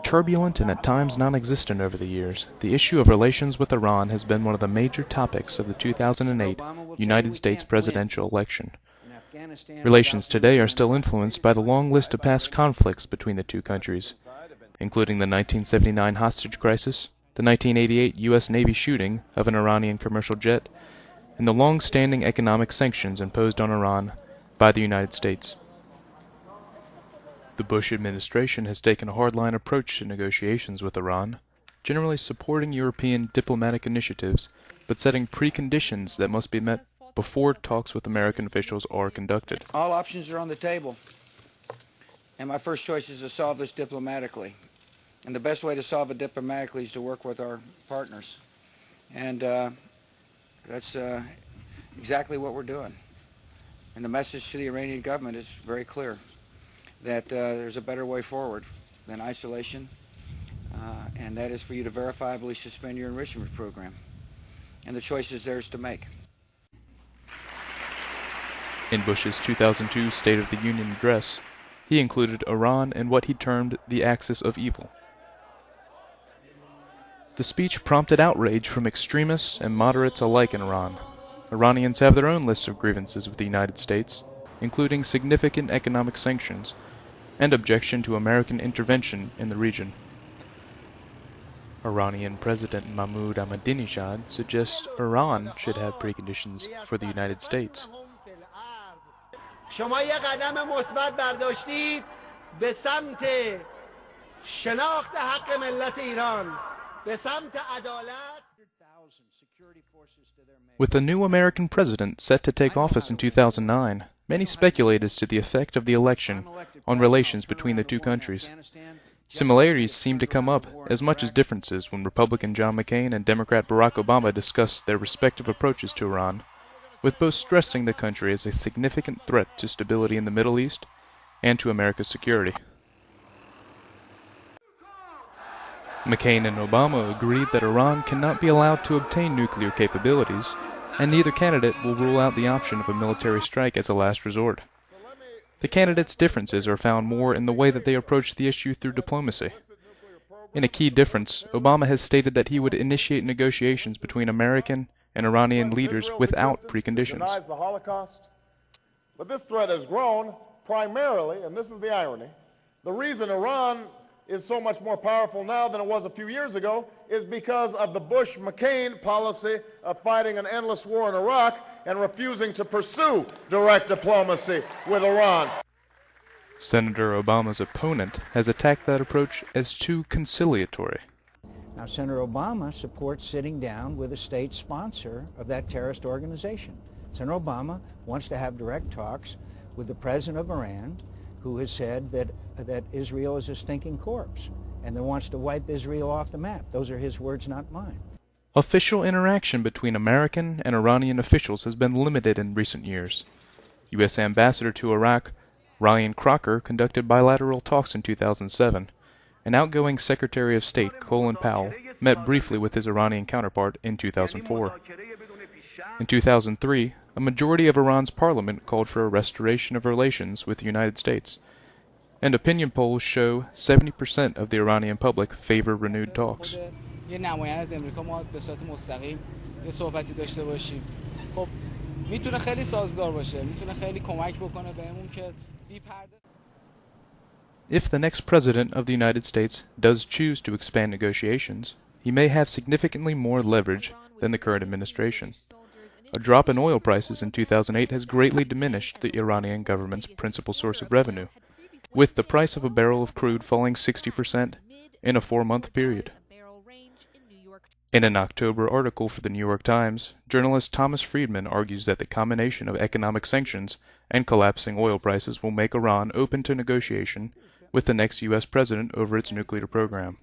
turbulent and at times non-existent over the years, the issue of relations with Iran has been one of the major topics of the 2008 United States presidential election. Relations today are still influenced by the long list of past conflicts between the two countries, including the 1979 hostage crisis, the 1988 U.S. Navy shooting of an Iranian commercial jet, and the long-standing economic sanctions imposed on Iran by the United States. The Bush administration has taken a hardline approach to negotiations with Iran, generally supporting European diplomatic initiatives, but setting preconditions that must be met before talks with American officials are conducted. All options are on the table, and my first choice is to solve this diplomatically. And the best way to solve it diplomatically is to work with our partners. And that's exactly what we're doing. And the message to the Iranian government is very clear, that there's a better way forward than isolation, and that is for you to verifiably suspend your enrichment program. And the choice is theirs to make. In Bush's 2002 State of the Union address, he included Iran in what he termed the axis of evil. The speech prompted outrage from extremists and moderates alike in Iran. Iranians have their own lists of grievances with the United States, including significant economic sanctions and objection to American intervention in the region. Iranian President Mahmoud Ahmadinejad suggests Iran should have preconditions for the United States. شما یک قدم مثبت برداشتید به سمت شناخت حق ملت ایران به سمت عدالت. With the new American president set to take office in 2009, many speculate as to the effect of the election on relations between the two countries. Similarities seem to come up as much as differences when Republican John McCain and Democrat Barack Obama discuss their respective approaches to Iran, with both stressing the country as a significant threat to stability in the Middle East and to America's security. McCain and Obama agreed that Iran cannot be allowed to obtain nuclear capabilities, and neither candidate will rule out the option of a military strike as a last resort. The candidates' differences are found more in the way that they approach the issue through diplomacy. In a key difference, Obama has stated that he would initiate negotiations between American and Iranian leaders without preconditions. Denies the Holocaust, but this threat has grown primarily, and this is the irony, the reason Iran is so much more powerful now than it was a few years ago is because of the Bush-McCain policy of fighting an endless war in Iraq and refusing to pursue direct diplomacy with Iran. Senator Obama's opponent has attacked that approach as too conciliatory. Now, Senator Obama supports sitting down with a state sponsor of that terrorist organization. Senator Obama wants to have direct talks with the president of Iran, who has said that Israel is a stinking corpse and that wants to wipe Israel off the map. Those are his words, not mine. Official interaction between American and Iranian officials has been limited in recent years. U.S. Ambassador to Iraq Ryan Crocker conducted bilateral talks in 2007, and outgoing Secretary of State Colin Powell met briefly with his Iranian counterpart in 2004. In 2003, a majority of Iran's parliament called for a restoration of relations with the United States, and opinion polls show 70% of the Iranian public favor renewed talks. If the next president of the United States does choose to expand negotiations, he may have significantly more leverage than the current administration. A drop in oil prices in 2008 has greatly diminished the Iranian government's principal source of revenue, with the price of a barrel of crude falling 60% in a 4-month period. In an October article for the New York Times, journalist Thomas Friedman argues that the combination of economic sanctions and collapsing oil prices will make Iran open to negotiation with the next U.S. president over its nuclear program.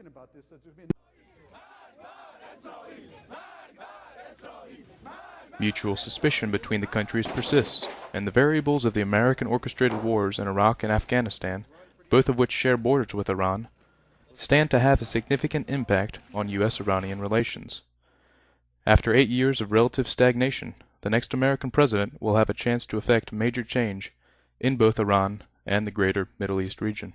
Mutual suspicion between the countries persists, and the variables of the American-orchestrated wars in Iraq and Afghanistan, both of which share borders with Iran, stand to have a significant impact on U.S.-Iranian relations. After 8 years of relative stagnation, the next American president will have a chance to effect major change in both Iran and the greater Middle East region.